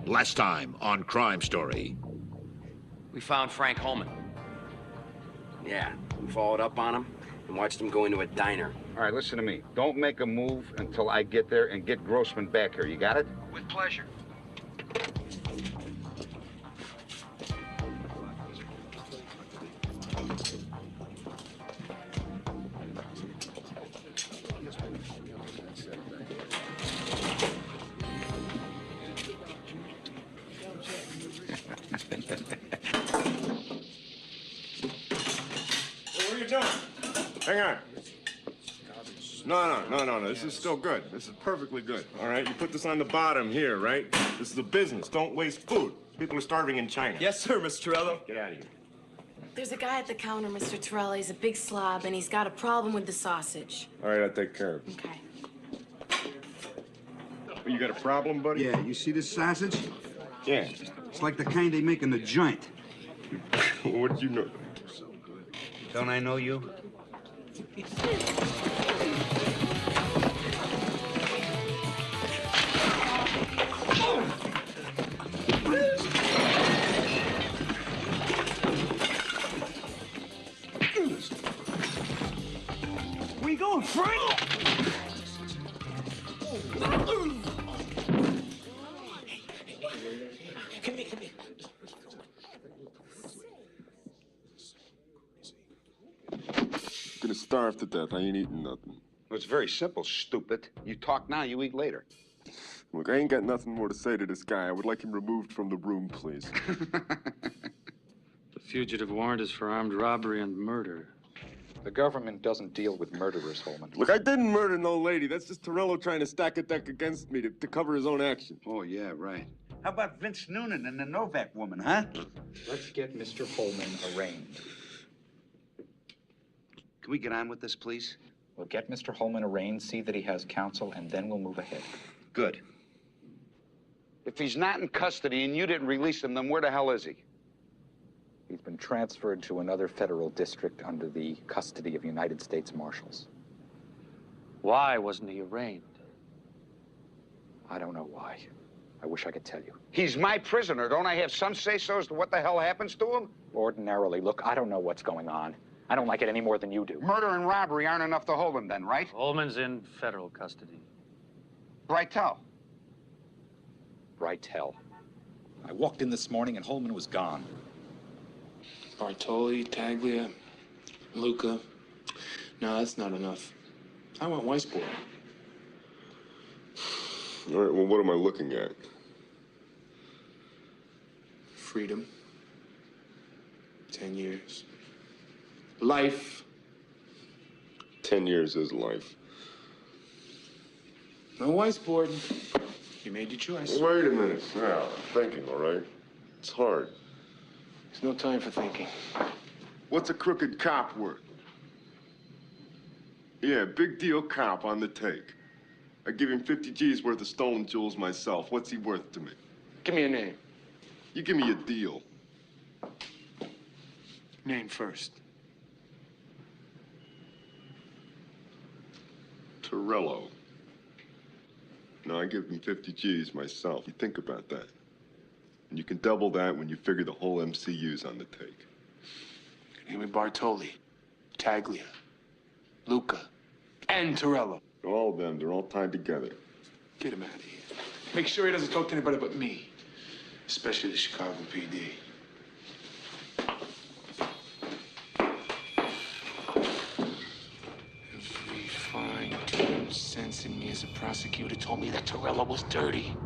Last time on Crime Story. We found Frank Holman. Yeah, we followed up on him and watched him go into a diner. All right, listen to me. Don't make a move until I get there and get Grossman back here. You got it? With pleasure. What are you doing? Hang on. No. This is still good. This is perfectly good. All right? You put this on the bottom here, right? This is a business. Don't waste food. People are starving in China. Yes, sir, Mr. Torello. Get out of here. There's a guy at the counter, Mr. Torello. He's a big slob, and he's got a problem with the sausage. All right, I'll take care of it. Okay. You got a problem, buddy? Yeah, you see this sausage? Yeah. It's like the kind they make in the joint. What did you know? Don't I know you? Where you going, Frank? Come here. Gonna starve to death. I ain't eating nothing. Well, it's very simple, stupid. You talk now, you eat later. Look, I ain't got nothing more to say to this guy. I would like him removed from the room, please. The fugitive warrant is for armed robbery and murder. The government doesn't deal with murderers, Holman. Look, I didn't murder no lady. That's just Torello trying to stack a deck against me to cover his own action. Oh, yeah, right. How about Vince Noonan and the Novak woman, huh? Let's get Mr. Holman arraigned. Can we get on with this, please? We'll get Mr. Holman arraigned, see that he has counsel, and then we'll move ahead. Good. If he's not in custody and you didn't release him, then where the hell is he? He's been transferred to another federal district under the custody of United States Marshals. Why wasn't he arraigned? I don't know why. I wish I could tell you. He's my prisoner. Don't I have some say-so as to what the hell happens to him? Ordinarily, look, I don't know what's going on. I don't like it any more than you do. Murder and robbery aren't enough to hold him then, right? Holman's in federal custody. Right, tell. Right hell. I walked in this morning and Holman was gone. Bartoli, Taglia, Luca. No, that's not enough. I want Weissport. All right, well, what am I looking at? Freedom. 10 years. Life. 10 years is life. No Weissport. You made your choice. Wait a minute. Now, I'm thinking, all right? It's hard. There's no time for thinking. What's a crooked cop worth? Yeah, big deal cop on the take. I give him 50 G's worth of stolen jewels myself. What's he worth to me? Give me a name. You give me a deal. Name first. Torello. Now, I give him 50 G's myself. You think about that. And you can double that when you figure the whole MCU's on the take. Give me Bartoli, Taglia, Luca, and Torello. All of them, they're all tied together. Get him out of here. Make sure he doesn't talk to anybody but me, especially the Chicago PD. Every fine-tuned sense in me as a prosecutor told me that Torello was dirty.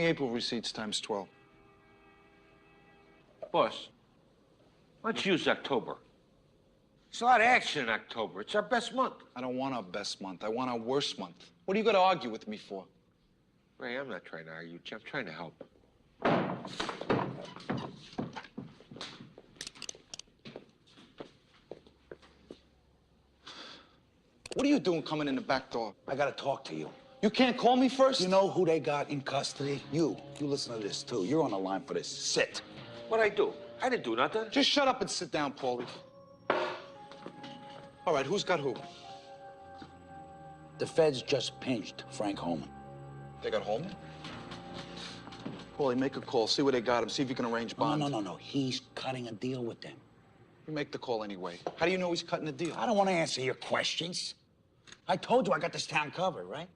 many April receipts times 12? Boss, let's use October. It's a lot of action in October. It's our best month. I don't want our best month. I want our worst month. What are you going to argue with me for? Ray, I'm not trying to argue with you. I'm trying to help. What are you doing coming in the back door? I gotta talk to you. You can't call me first? You know who they got in custody? You. You listen to this, too. You're on the line for this. Sit. What'd I do? I didn't do nothing. Just shut up and sit down, Paulie. All right, who's got who? The feds just pinched Frank Holman. They got Holman? Paulie, make a call. See where they got him. See if you can arrange bond. No. He's cutting a deal with them. You make the call anyway. How do you know he's cutting a deal? I don't want to answer your questions. I told you I got this town covered, right?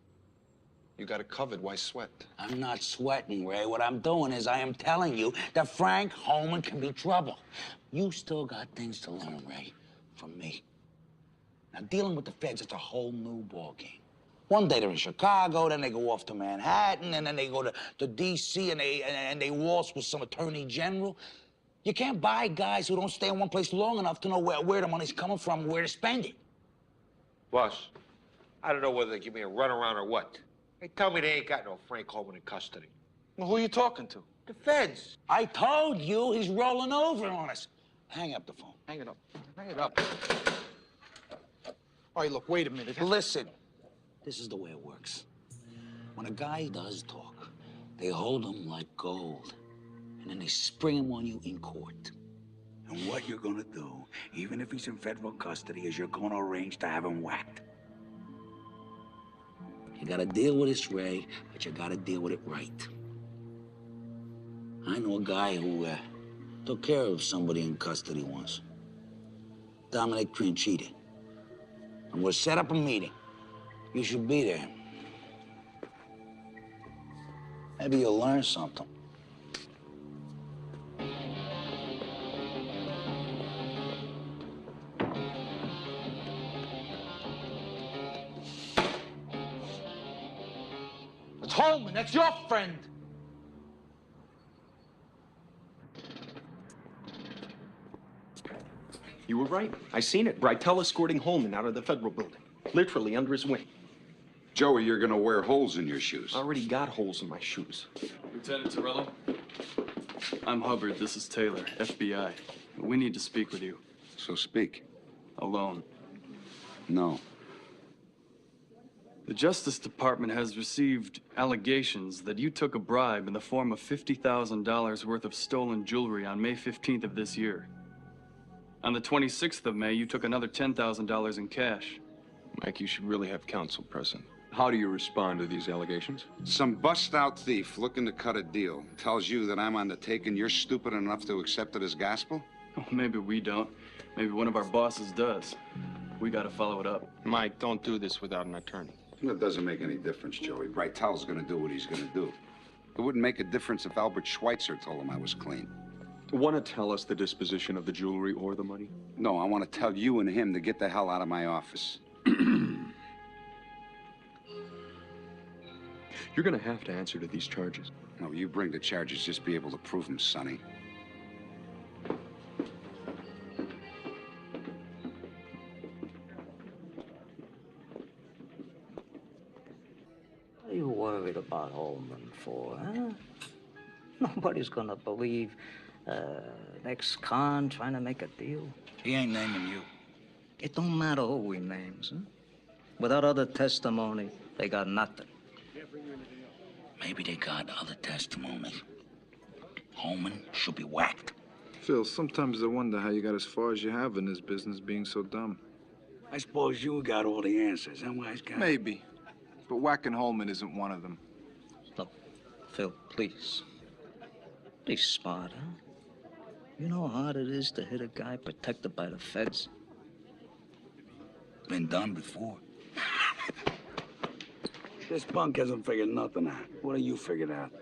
You got it covered. Why sweat? I'm not sweating, Ray. What I'm doing is I am telling you that Frank Holman can be trouble. You still got things to learn, Ray, from me. Now, dealing with the feds, it's a whole new ballgame. One day they're in Chicago, then they go off to Manhattan, and then they go to D.C., and they waltz with some attorney general. You can't buy guys who don't stay in one place long enough to know where the money's coming from and where to spend it. Boss, I don't know whether they give me a runaround or what. They tell me they ain't got no Frank Holman in custody. Well, who are you talking to? The feds. I told you he's rolling over on us. Hang up the phone. Hang it up. Hang it up. All right, look, wait a minute. Listen, this is the way it works. When a guy does talk, they hold him like gold, and then they spring him on you in court. And what you're gonna do, even if he's in federal custody, is you're gonna arrange to have him whacked. You gotta deal with this, Ray, but you gotta deal with it right. I know a guy who took care of somebody in custody once. Dominic Trinchita. And we'll set up a meeting. You should be there. Maybe you'll learn something. It's Holman. That's your friend. You were right. I seen it. Breitel escorting Holman out of the federal building. Literally under his wing. Joey, you're gonna wear holes in your shoes. I already got holes in my shoes. Lieutenant Torello? I'm Hubbard. This is Taylor, FBI. We need to speak with you. So speak. Alone. No. The Justice Department has received allegations that you took a bribe in the form of $50,000 worth of stolen jewelry on May 15th of this year. On the 26th of May, you took another $10,000 in cash. Mike, you should really have counsel present. How do you respond to these allegations? Some bust-out thief looking to cut a deal tells you that I'm on the take and you're stupid enough to accept it as gospel? Well, maybe we don't. Maybe one of our bosses does. We gotta follow it up. Mike, don't do this without an attorney. It doesn't make any difference, Joey. Breitel's gonna do what he's gonna do. It wouldn't make a difference if Albert Schweitzer told him I was clean. Want to tell us the disposition of the jewelry or the money? No, I want to tell you and him to get the hell out of my office. You're gonna have to answer to these charges. No, you bring the charges, just be able to prove them, Sonny. What are you worried about Holman for, huh? Nobody's gonna believe ex-con trying to make a deal. He ain't naming you. It don't matter who he names, huh? Without other testimony, they got nothing. Maybe they got other testimony. Holman should be whacked. Phil, sometimes I wonder how you got as far as you have in this business being so dumb. I suppose you got all the answers, huh, wise guy? Maybe. But whacking Holman isn't one of them. Look, Phil, please. Be smart, huh? You know how hard it is to hit a guy protected by the feds? Been done before. This punk hasn't figured nothing out. What have you figured out?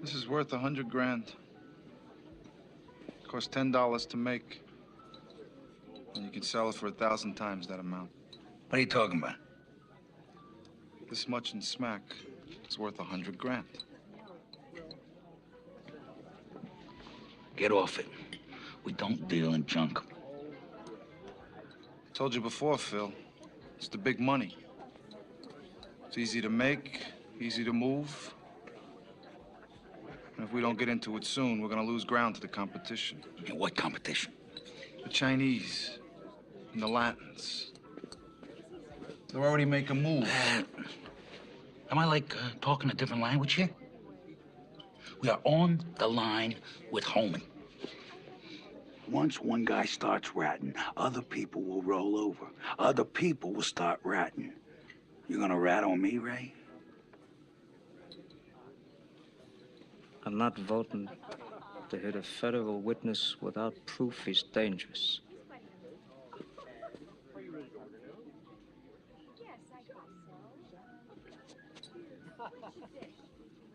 This is worth $100,000. Costs $10 to make. And you can sell it for 1,000 times that amount. What are you talking about? This much in smack is worth $100,000. Get off it. We don't deal in junk. Told you before, Phil. It's the big money. It's easy to make, easy to move. And if we don't get into it soon, we're gonna lose ground to the competition. And what competition? The Chinese and the Latins. They're already making moves. Am I like talking a different language here? We are on the line with Holman. Once one guy starts ratting, other people will roll over. Other people will start ratting. You gonna rat on me, Ray? I'm not voting to hit a federal witness without proof he's dangerous.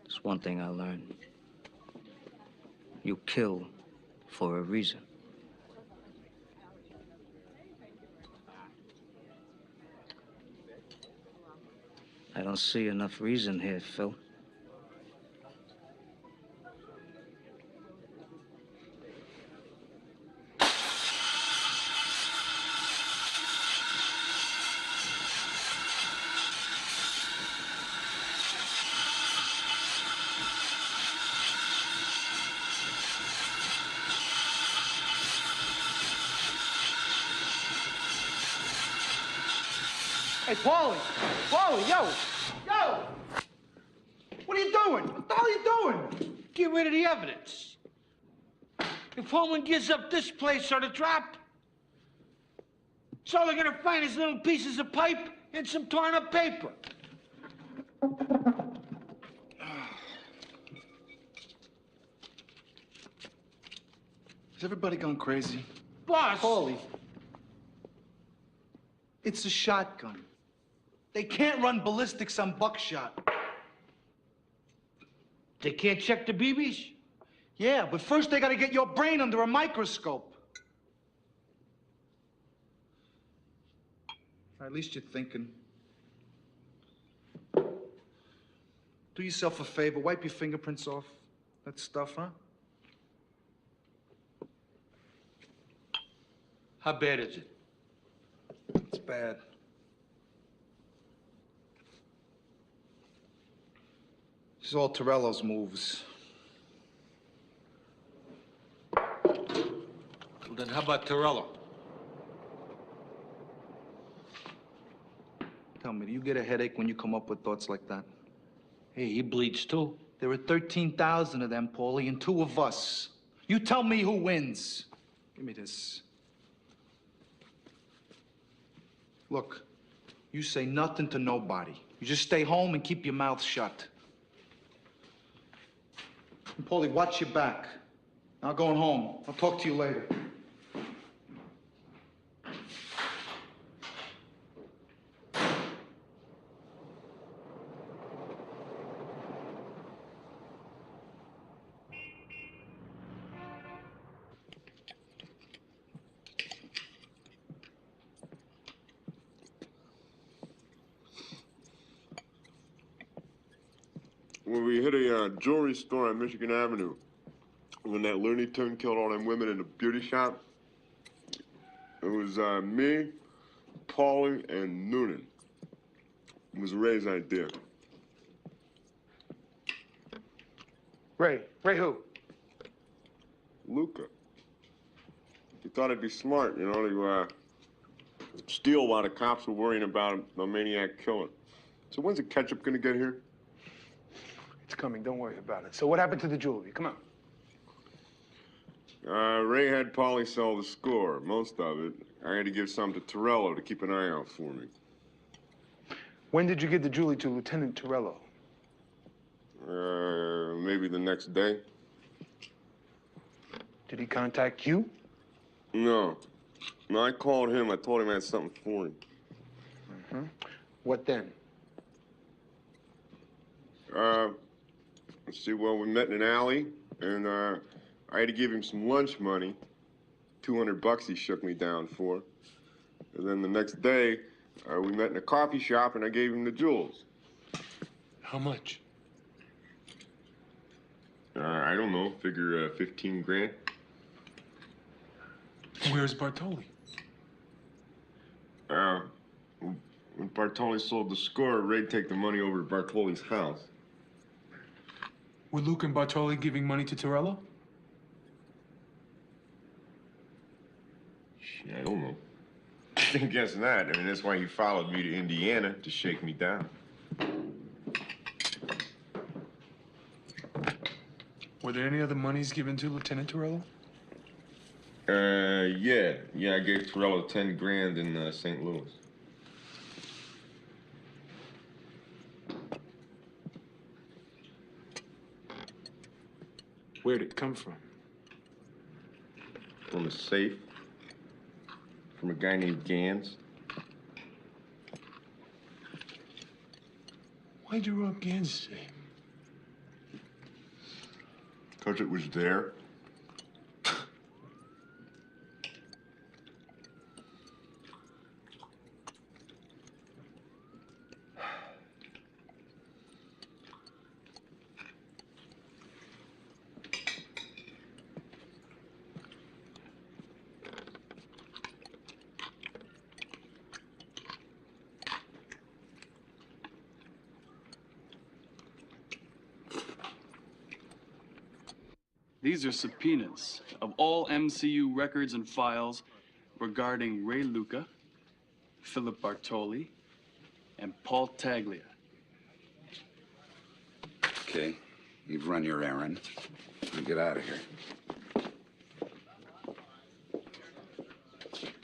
There's one thing I learned. You kill for a reason. I don't see enough reason here, Phil. Hey, Paulie! Paulie, yo! Yo! What are you doing? What the hell are you doing? Get rid of the evidence. If Holman gives up this place or the drop, so they're gonna find is little pieces of pipe and some torn up paper. Has everybody gone crazy? Boss! Paulie. It's a shotgun. They can't run ballistics on buckshot. They can't check the BBs? Yeah, but first they gotta get your brain under a microscope. Or at least you're thinking. Do yourself a favor, wipe your fingerprints off. That stuff, huh? How bad is it? It's bad. This is all Torello's moves. Well, then how about Torello? Tell me, do you get a headache when you come up with thoughts like that? Hey, he bleeds too. There are 13,000 of them, Paulie, and 2 of us. You tell me who wins. Give me this. Look, you say nothing to nobody. You just stay home and keep your mouth shut. And Paulie, watch your back. Now going home. I'll talk to you later. When we hit a jewelry store on Michigan Avenue, when that Looney Tune killed all them women in the beauty shop, it was me, Paulie, and Noonan. It was Ray's idea. Ray? Ray who? Luca. He thought it'd be smart, you know, to steal while the cops were worrying about a maniac killer. So when's the ketchup gonna get here? It's coming, don't worry about it. So what happened to the jewelry? Come on. Ray had Paulie sell the score, most of it. I had to give some to Torello to keep an eye out for me. When did you give the jewelry to Lieutenant Torello? Maybe the next day. Did he contact you? No. No, I called him. I told him I had something for him. Mm-hmm. What then? Let's see, well, we met in an alley, and I had to give him some lunch money. $200 he shook me down for. And then the next day, we met in a coffee shop, and I gave him the jewels. How much? I don't know, figure 15 grand. Where's Bartoli? When Bartoli sold the score, Ray'd take the money over to Bartoli's house. Were Luke and Bartoli giving money to Torello? I don't know. I guess not. I mean, that's why he followed me to Indiana to shake me down. Were there any other monies given to Lieutenant Torello? Yeah, I gave Torello 10 grand in St. Louis. Where'd it come from? From a safe. From a guy named Gans. Why'd you rob Gans' safe? Because it was there. These are subpoenas of all MCU records and files regarding Ray Luca, Philip Bartoli, and Paul Taglia. Okay, you've run your errand. Now get out of here.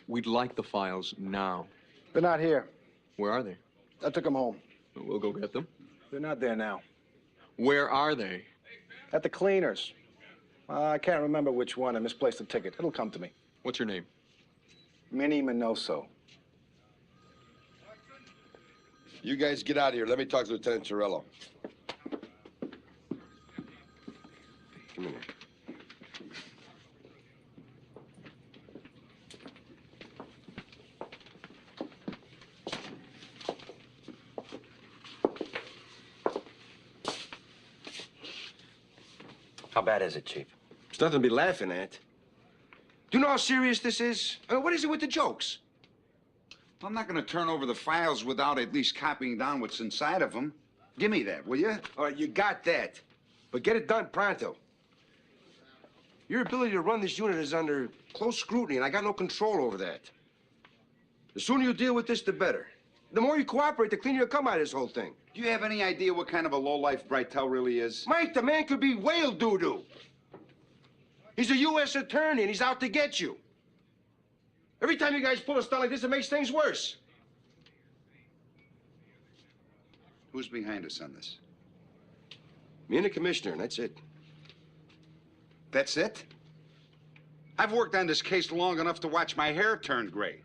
We'd like the files now. They're not here. Where are they? I took them home. We'll go get them. They're not there now. Where are they? At the cleaners. I can't remember which one. I misplaced the ticket. It'll come to me. What's your name? Minnie Minoso. You guys get out of here. Let me talk to Lieutenant Torello. Come in. How bad is it, Chief? It's nothing to be laughing at. Do you know how serious this is? I mean, what is it with the jokes? I'm not going to turn over the files without at least copying down what's inside of them. Give me that, will you? All right, you got that. But get it done pronto. Your ability to run this unit is under close scrutiny, and I got no control over that. The sooner you deal with this, the better. The more you cooperate, the cleaner you'll come out of this whole thing. Do you have any idea what kind of a lowlife Brightel really is? Mike, the man could be whale doo-doo. He's a U.S. attorney, and he's out to get you. Every time you guys pull a stunt like this, it makes things worse. Who's behind us on this? Me and the commissioner, and that's it. That's it? I've worked on this case long enough to watch my hair turn gray.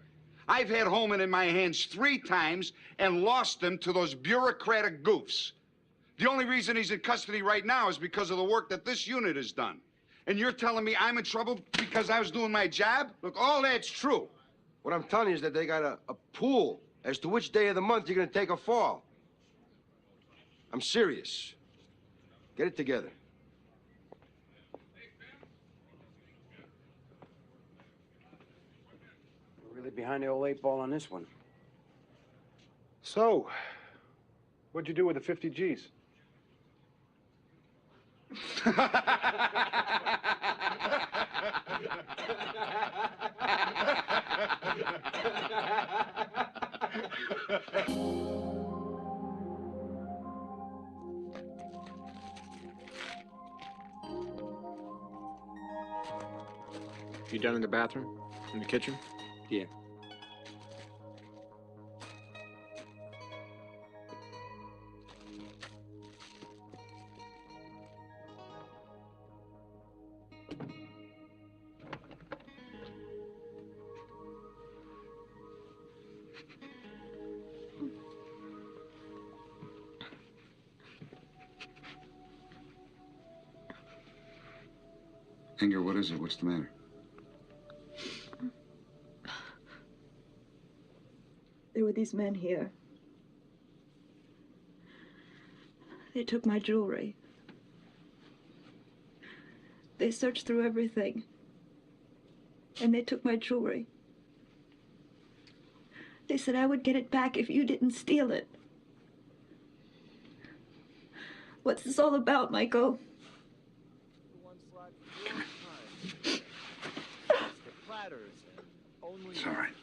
I've had Holman in my hands 3 times and lost him to those bureaucratic goofs. The only reason he's in custody right now is because of the work that this unit has done. And you're telling me I'm in trouble because I was doing my job? Look, all that's true. What I'm telling you is that they got a pool as to which day of the month you're gonna take a fall. I'm serious. Get it together. We're really behind the old 8 ball on this one. So, what'd you do with the 50 G's? You done in the bathroom? In the kitchen? Yeah. Inger, what is it? What's the matter? There were these men here. They took my jewelry. They searched through everything. and they took my jewelry. They said I would get it back if you didn't steal it. What's this all about, Michael? It's all right.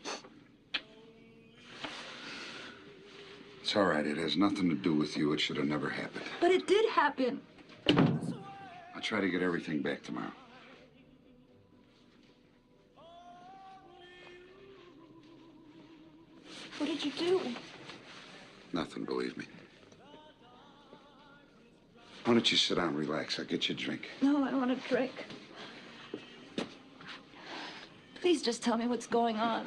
It's all right. It has nothing to do with you. It should have never happened. But it did happen. I'll try to get everything back tomorrow. What did you do? Nothing, believe me. Why don't you sit down and relax? I'll get you a drink. No, I don't want to drink. Please just tell me what's going on.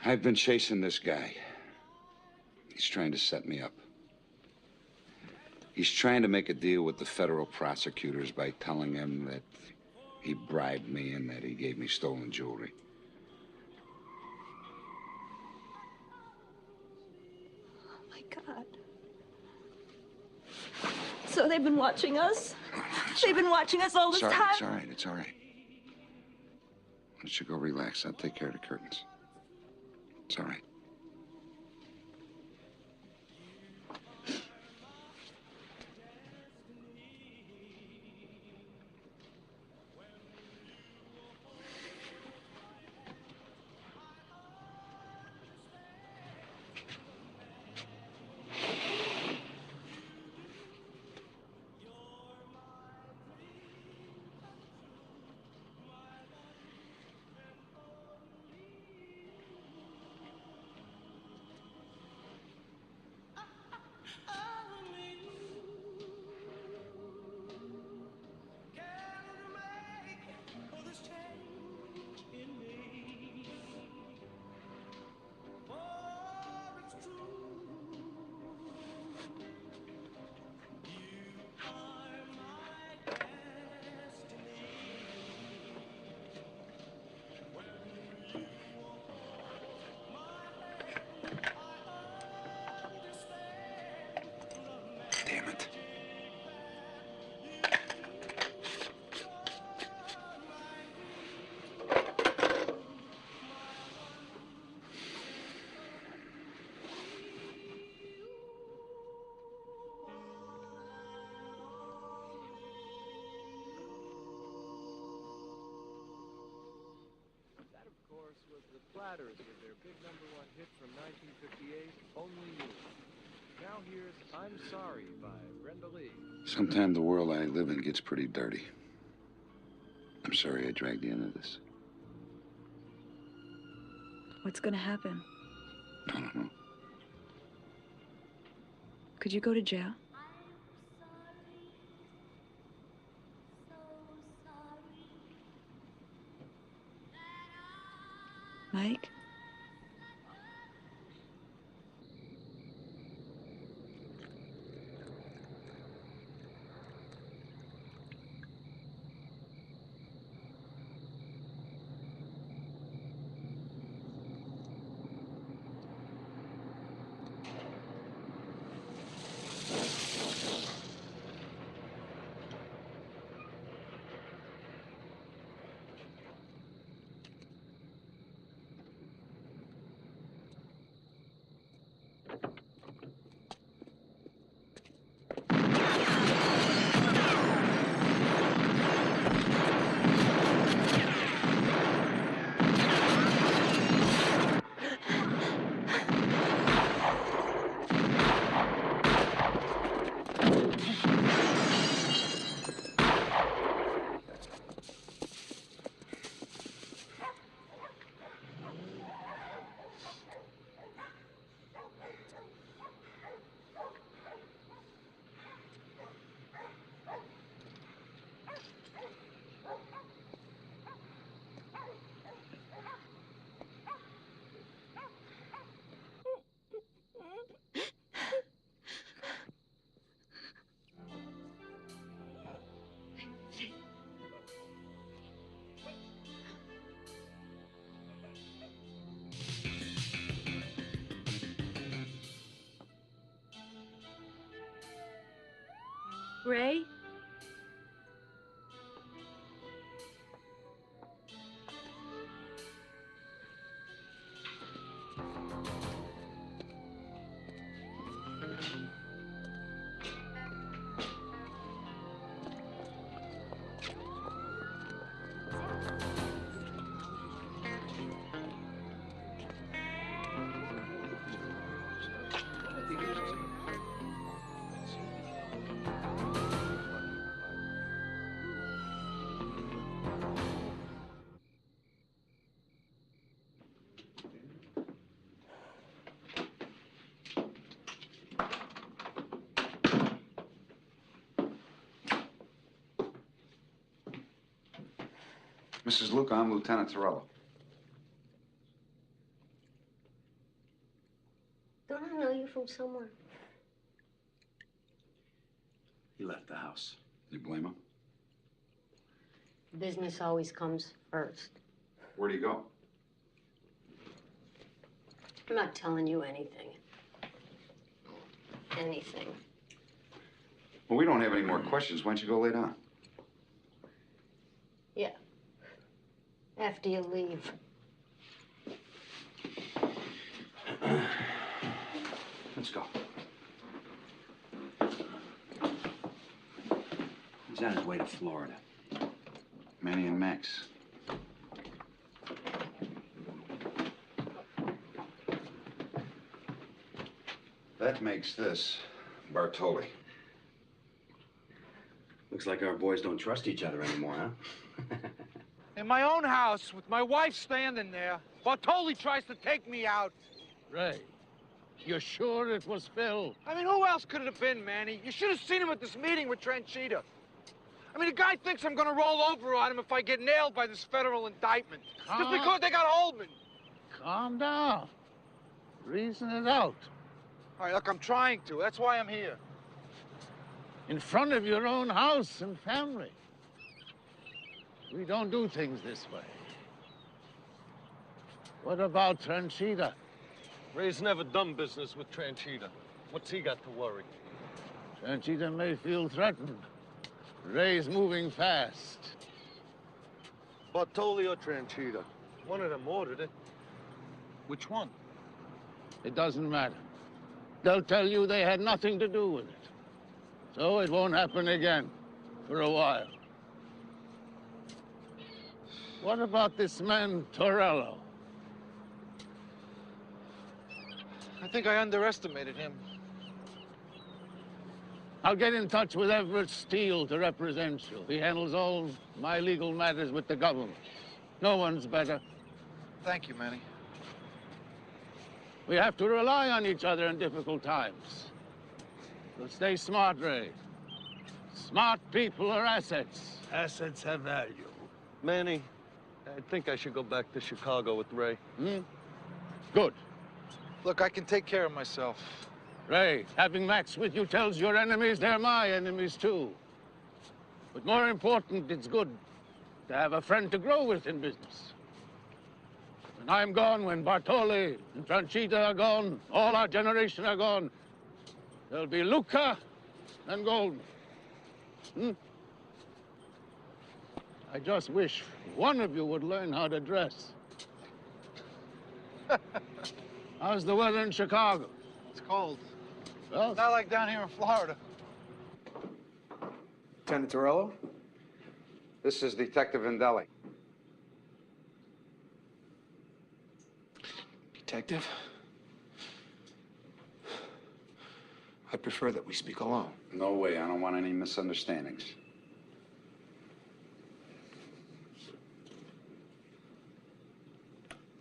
I've been chasing this guy. He's trying to set me up. He's trying to make a deal with the federal prosecutors by telling them that he bribed me and that he gave me stolen jewelry. Oh, my God. So they've been watching us? They've been watching us all this time? It's all right. It's all right. Why don't you go relax? I'll take care of the curtains. It's all right. Damn it. That, of course, was the Platters with their big #1 hit from 1958, Only You. Now here's I'm Sorry by Brenda Lee. Sometimes the world I live in gets pretty dirty. I'm sorry I dragged you into this. What's gonna happen? I don't know. Could you go to jail? Mike? Ray? Mrs. Luca, I'm Lieutenant Torello. Don't I know you from somewhere? He left the house. You blame him? Business always comes first. Where'd he go? I'm not telling you anything. Anything. Well, we don't have any more questions. Why don't you go lay down? Yeah. After you leave. Let's go. He's on his way to Florida. Manny and Max. That makes this Bartoli. Looks like our boys don't trust each other anymore, huh? In my own house, with my wife standing there, Bartoli tries to take me out. Ray, you're sure it was Phil? I mean, who else could it have been, Manny? You should have seen him at this meeting with Tranchita. I mean, the guy thinks I'm gonna roll over on him if I get nailed by this federal indictment. Just because they got Holman. Calm down. Reason it out. All right, look, I'm trying to. That's why I'm here. In front of your own house and family. We don't do things this way. What about Tranchita? Ray's never done business with Tranchita. What's he got to worry? Tranchita may feel threatened. Ray's moving fast. Bartoli or Tranchita? One of them ordered it. Which one? It doesn't matter. They'll tell you they had nothing to do with it. So it won't happen again for a while. What about this man, Torello? I think I underestimated him. I'll get in touch with Everett Steele to represent you. He handles all my legal matters with the government. No one's better. Thank you, Manny. We have to rely on each other in difficult times. So stay smart, Ray. Smart people are assets. Assets have value. Manny, I think I should go back to Chicago with Ray. Good. Look, I can take care of myself. Ray, having Max with you tells your enemies they're my enemies, too. But more important, it's good to have a friend to grow with in business. When I'm gone, when Bartoli and Tranchita are gone, all our generation are gone, there'll be Luca and Goldman. I just wish one of you would learn how to dress. How's the weather in Chicago? It's cold. Well, not like down here in Florida. Lieutenant Torello? This is Detective Indelli. Detective? I prefer that we speak alone. No way. I don't want any misunderstandings.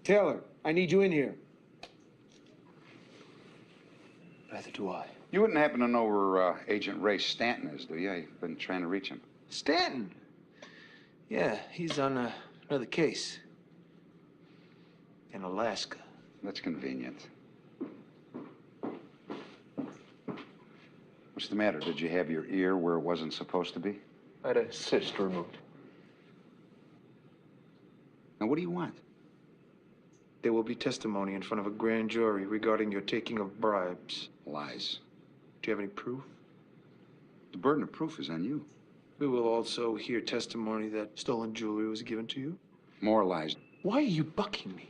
Taylor, I need you in here. Neither do I. You wouldn't happen to know where Agent Ray Stanton is, do you? I've been trying to reach him. Stanton? Yeah, he's on another case. In Alaska. That's convenient. What's the matter? Did you have your ear where it wasn't supposed to be? I had a cyst removed. Now, what do you want? There will be testimony in front of a grand jury regarding your taking of bribes. Lies. Do you have any proof? The burden of proof is on you. We will also hear testimony that stolen jewelry was given to you. More lies. Why are you bucking me?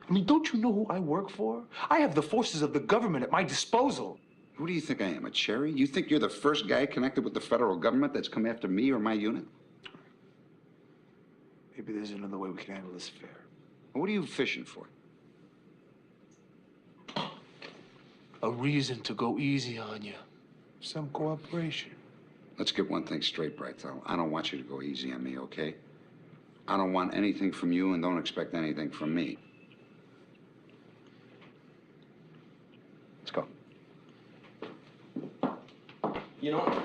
I mean, don't you know who I work for? I have the forces of the government at my disposal. Who do you think I am, a cherry? You think you're the first guy connected with the federal government that's come after me or my unit? Maybe there's another way we can handle this affair. What are you fishing for? A reason to go easy on you. Some cooperation. Let's get one thing straight, Brightel. I don't want you to go easy on me, okay? I don't want anything from you and don't expect anything from me. Let's go. You know,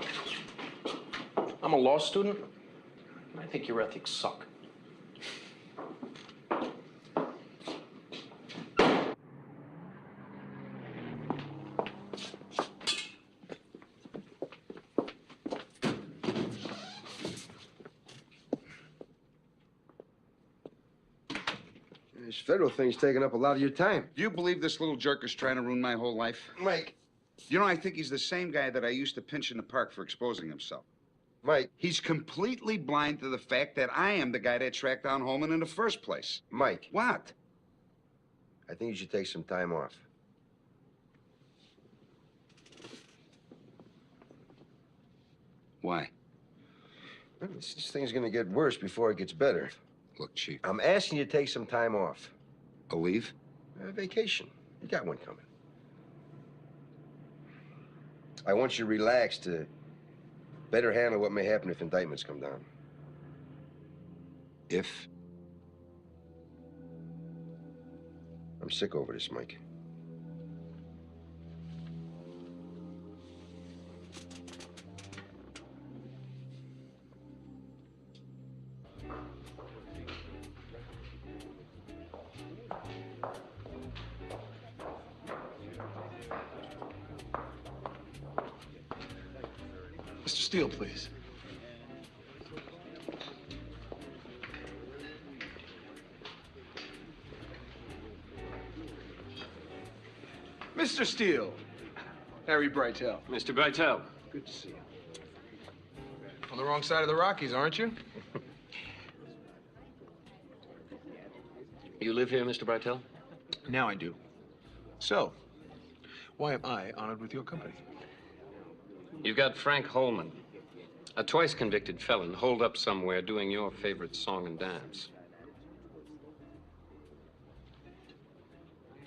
I'm a law student. I think think your ethics suck. This federal thing's taking up a lot of your time. Do you believe this little jerk is trying to ruin my whole life? Mike. You know, I think he's the same guy that I used to pinch in the park for exposing himself. Mike. He's completely blind to the fact that I am the guy that tracked down Holman in the first place. Mike. What? I think you should take some time off. Why? This thing's gonna get worse before it gets better. Look, Chief. I'm asking you to take some time off. A leave? A vacation. You got one coming. I want you to relax to better handle what may happen if indictments come down. If? I'm sick over this, Mike. Mr. Steele, please. Mr. Steele. Harry Brightel. Mr. Brightel. Good to see you. On the wrong side of the Rockies, aren't you? You live here, Mr. Brightel? Now I do. So, why am I honored with your company? You've got Frank Holman, a twice-convicted felon, holed up somewhere doing your favorite song and dance.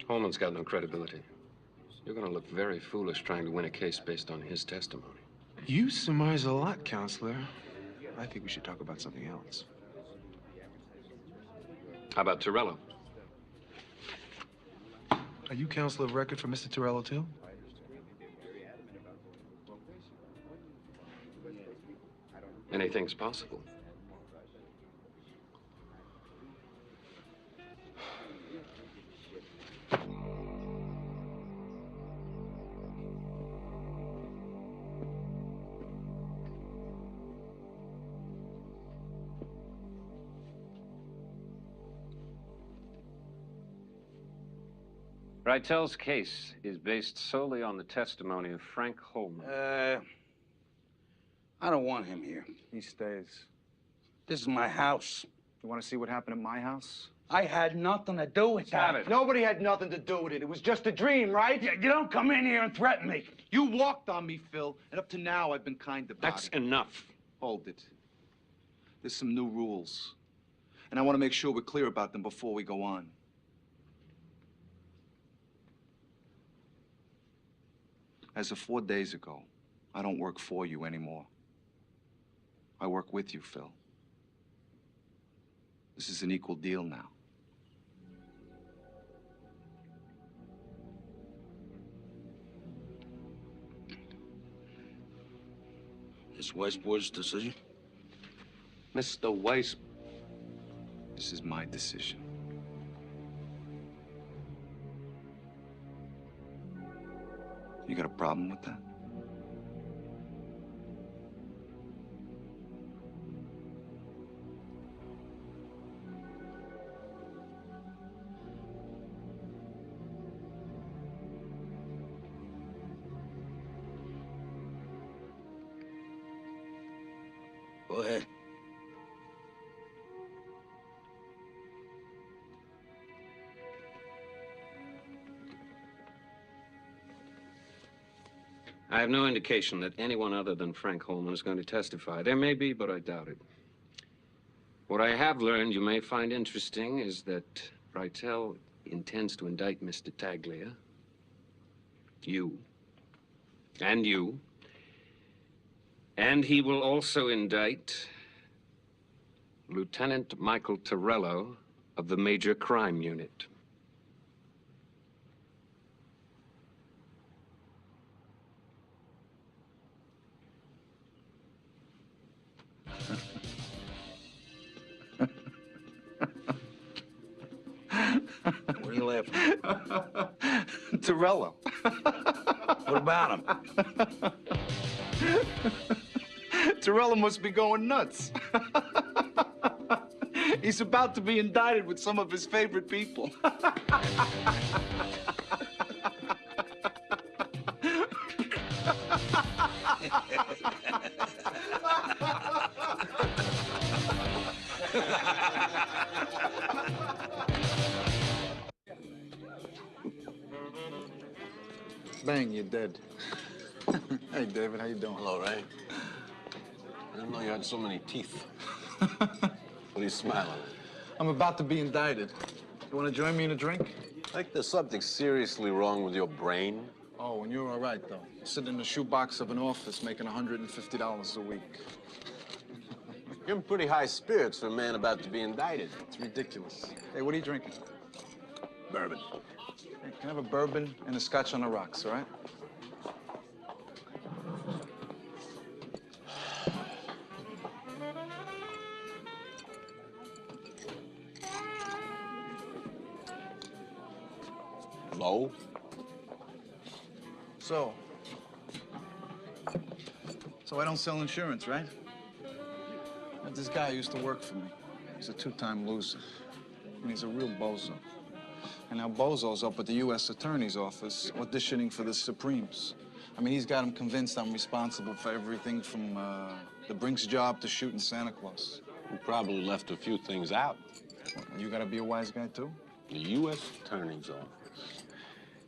Holman's got no credibility. You're gonna look very foolish trying to win a case based on his testimony. You surmise a lot, Counselor. I think we should talk about something else. How about Torello? Are you counsel of record for Mr. Torello, too? Anything's possible. Brightel's case is based solely on the testimony of Frank Holman. I don't want him here. He stays. This is my house. You want to see what happened at my house? I had nothing to do with that. Nobody had nothing to do with it. It was just a dream, right? You don't come in here and threaten me. You walked on me, Phil, and up to now I've been kind about That's it. enough. Hold it. There's some new rules, and I want to make sure we're clear about them before we go on. As of 4 days ago, I don't work for you anymore. I work with you, Phil. This is an equal deal now. It's Weisboard's decision? Mr. Weiss. This is my decision. You got a problem with that? Go ahead. I have no indication that anyone other than Frank Holman is going to testify. There may be, but I doubt it. What I have learned you may find interesting is that Brightel intends to indict Mr. Taglia, you, and he will also indict Lieutenant Michael Torello of the Major Crime Unit. laughing? Torello. What about him? Torello must be going nuts. He's about to be indicted with some of his favorite people. Bang, you're dead. Hey, David, how you doing? Hello, Ray. I didn't know you had so many teeth. What are you smiling at? I'm about to be indicted. You want to join me in a drink? I think there's something seriously wrong with your brain. Oh, and you're all right, though. Sitting in the shoebox of an office making $150 a week. You're in pretty high spirits for a man about to be indicted. It's ridiculous. Hey, what are you drinking? Bourbon. Hey, can I have a bourbon and a scotch on the rocks, all right? Low? So I don't sell insurance, right? But this guy used to work for me. He's a two-time loser. And he's a real bozo. And now Bozo's up at the U.S. Attorney's office auditioning for the Supremes. I mean, he's got him convinced I'm responsible for everything from the Brinks job to shooting Santa Claus. You probably left a few things out. Well, you gotta be a wise guy, too? The U.S. Attorney's office.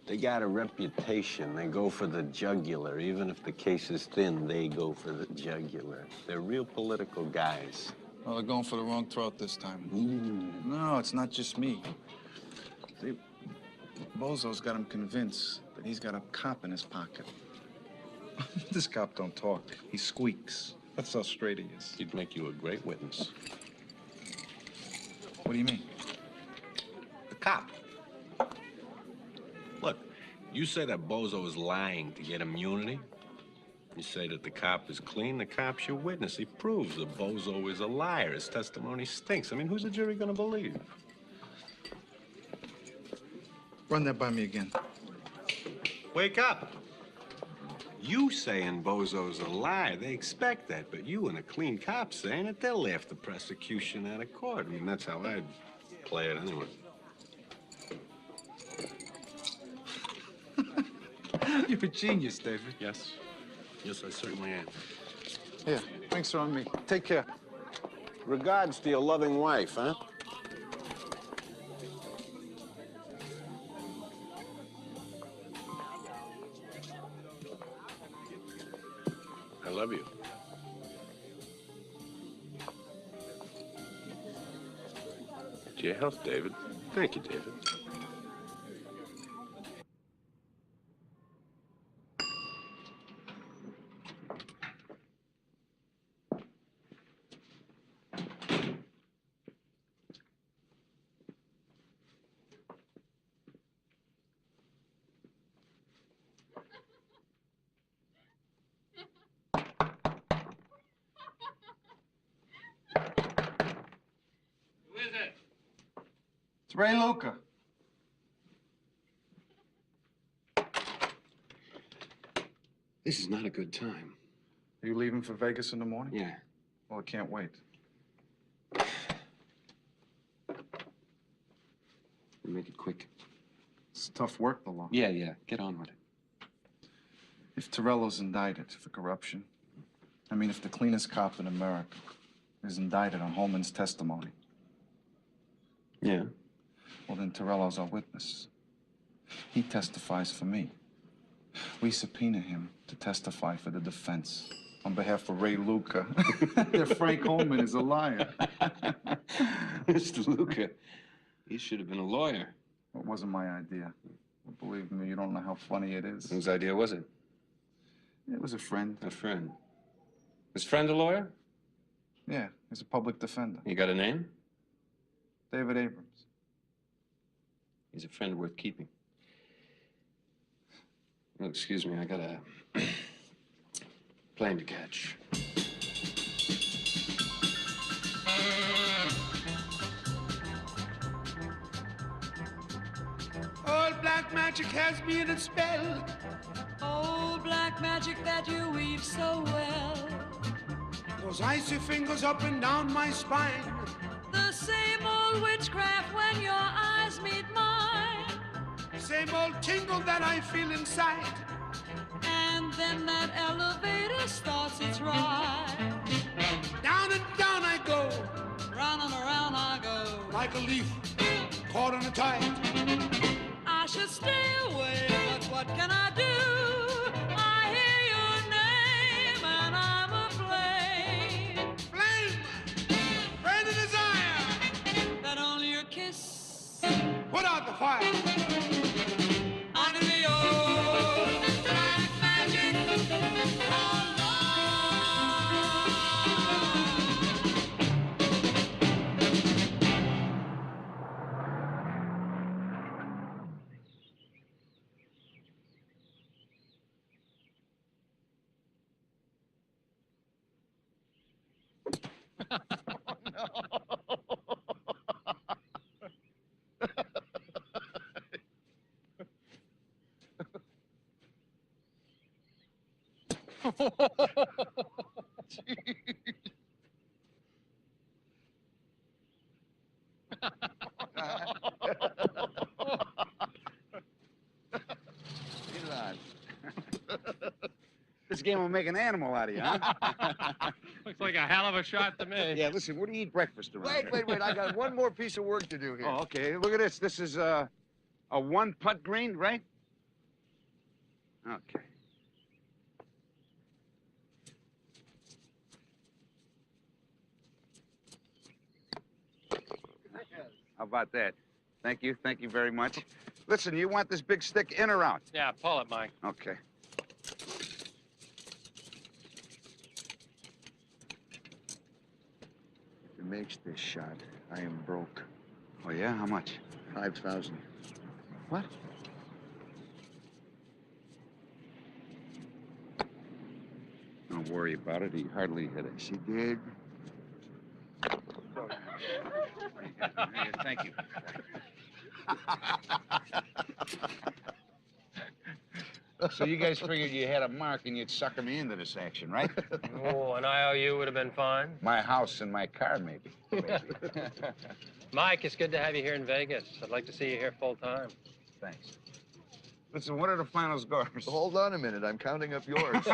They got a reputation. They go for the jugular. Even if the case is thin, they go for the jugular. They're real political guys. Well, they're going for the wrong throat this time. No, it's not just me. See, Bozo's got him convinced that he's got a cop in his pocket. This cop don't talk. He squeaks. That's how straight he is. He'd make you a great witness. What do you mean? The cop. Look, you say that Bozo is lying to get immunity. You say that the cop is clean, the cop's your witness. He proves that Bozo is a liar. His testimony stinks. I mean, who's the jury gonna believe? Run that by me again. Wake up. You saying Bozo's a liar, they expect that, but you and a clean cop saying it, they'll laugh the prosecution out of court. I mean, that's how I'd play it anyway. You're a genius, David. Yes. Yes, I certainly am. Here, drinks are on me. Take care. Regards to your loving wife, huh? I love you. To your health, David. Thank you, David. It's Ray Luca. This is not a good time. Are you leaving for Vegas in the morning? Yeah. Well, I can't wait. Make it quick. It's tough work, the law. Yeah. Get on with it. If Torello's indicted for corruption, I mean, if the cleanest cop in America is indicted on Holman's testimony, yeah, well, then Torello's our witness. He testifies for me. We subpoena him to testify for the defense on behalf of Ray Luca that Frank Holman is a liar. Mr. Luca, you should have been a lawyer. It wasn't my idea. Believe me, you don't know how funny it is. Whose idea was it? It was a friend. A friend. His friend a lawyer? Yeah, he's a public defender. You got a name? David Abrams. He's a friend worth keeping. Oh, excuse me, I got a plane to catch. black magic has me in its spell. Oh, black magic that you weave so well. Those icy fingers up and down my spine. The same old witchcraft when your eyes meet mine. Same old tingle that I feel inside. And then that elevator starts its ride. Down and down I go. Round and around I go. Like a leaf caught on a tide. I should stay away, but what can I do? I hear your name and I'm aflame. Flame! Burning desire! That only your kiss put out the fire. Under the old black magic. Oh, This game will make an animal out of you, huh? Looks like a hell of a shot to me. Yeah, listen, where do you eat breakfast around here? Wait. I got one more piece of work to do here. Oh, okay. Look at this. This is a one-putt green, right? Okay. How about that? Thank you very much. Listen, you want this big stick in or out? Yeah, pull it, Mike. Okay. If it makes this shot, I am broke. Oh, yeah? How much? 5,000. What? Don't worry about it. He hardly hit us. He did. Thank you. So you guys figured you had a mark and you'd sucker me into this action, right? Oh, an IOU would have been fine. My house and my car, maybe. Mike, it's good to have you here in Vegas. I'd like to see you here full time. Thanks. Listen, what are the final scores? Hold on a minute. I'm counting up yours.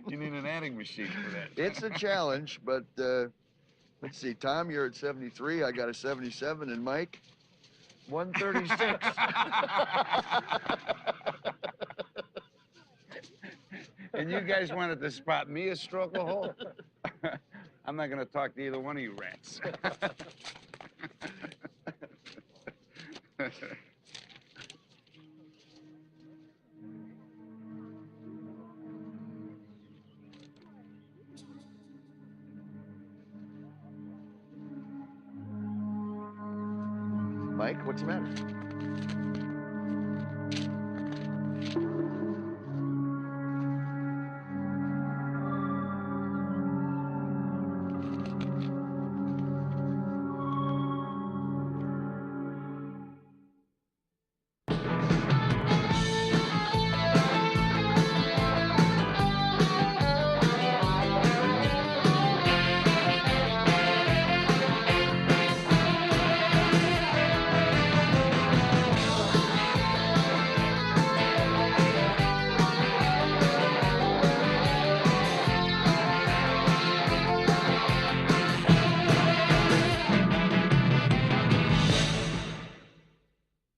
You need an adding machine for that. It's a challenge, but let's see. Tom, you're at 73. I got a 77. And Mike, 136. And you guys wanted to spot me a stroke a hole? I'm not going to talk to either one of you rats. Mike, what's the matter?